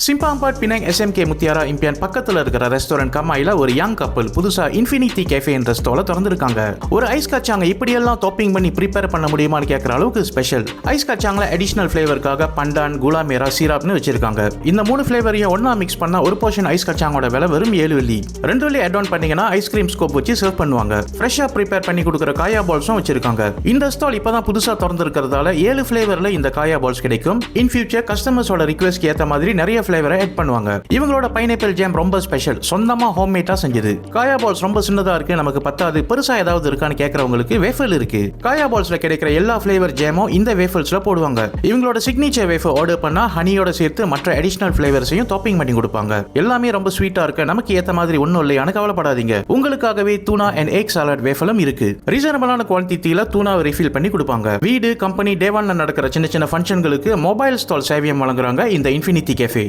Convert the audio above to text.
சிம்பாம்பாட் Penang SMK முத்தியாரா இம்பியான் பக்கத்துல இருக்கிற restaurant கம்மாயில ஒரு யங் கப்பல் புதுசா இன்ஃபினிட்டி கேஃபே என்ற ஸ்டால திறந்திருக்காங்க. ஒரு ஐஸ் கச்சாங்க இப்படியெல்லாம் டாப்பிங் பண்ணி ப்ரிப்பேர் பண்ண முடியுமான்னு கேட்கற அளவுக்கு ஸ்பெஷல். ஐஸ் கச்சாங்கள அடிஷனல் ஃபிளேவருக்காக பண்டான், குலாமேரா, சிராப்னு வச்சிருக்காங்க. இந்த 3 ஃபிளேவரையும் ஒண்ணா மிக்ஸ் பண்ணா ஒரு போர்ஷன் ஐஸ் கச்சாங்கோட விலை வெறும் 7 வெள்ளி. 2 வெள்ளி ஆட் ஆன் பண்ணீங்கன்னா ஐஸ்கிரீம் ஸ்கோப் வச்சு சர்வ் பண்ணுவாங்க. ஃப்ரெஷ்ஷா ப்ரிப்பேர் பண்ணி கொடுக்குற காயா பால்ஸும் வச்சிருக்காங்க. இந்த ஸ்டால் இப்பதான் புதுசா திறந்திருக்கிறதால 7 ஃபிளேவர்ல இந்த காயா பால்ஸ் கிடைக்கும். இன் ஃபியூச்சர் கஸ்டமர்ஸோட ரிக்வெஸ்ட்க்கு ஏத்த மாதிரி நிறைய ஃபிளேவரை ஆட் பண்ணுவாங்க. இவங்களோட பைனாப்பிள் ஜாம் ரொம்ப ஸ்பெஷல், சொந்தமா ஹோம்மேட்டா செஞ்சது. காயா பால்ஸ் ரொம்ப சின்னதா இருக்கு, நமக்கு பத்தாது, பெருசா ஏதாவது இருக்கான்னு கேட்கறவங்களுக்கு வேஃபல் இருக்கு. காயா பால்ஸ்ல கிடைக்கிற எல்லா ஃபிளேவர் ஜாமும் இந்த வேஃபல்ஸ்ல போடுவாங்க. இவங்களோட சிக்னேச்சர் வேஃபர் ஆர்டர் பண்ணா ஹனியோட சேர்த்து மற்ற அடிஷனல் ஃபிளேவர்ஸையும் டாப்பிங் பண்ணி கொடுப்பாங்க. எல்லாமே ரொம்ப ஸ்வீட்டா இருக்கு, நமக்கு ஏத்த மாதிரி ஒன்னும் இல்லையானு கவலைப்படாதீங்க. உங்களுக்காகவே தூனா அண்ட் எக் சாலட் வேஃபலும் இருக்கு. ரீசனபிளான குவான்டிட்டியில தூனாவை ரீஃபில் பண்ணி கொடுப்பாங்க. வீடு, கம்பெனி, டேவான்ல நடக்கிற சின்ன சின்ன ஃபங்க்ஷன்களுக்கு மொபைல் ஸ்டால் சேவையம் வழங்குறாங்க இந்த இன்ஃபினிட்டி கேஃபே.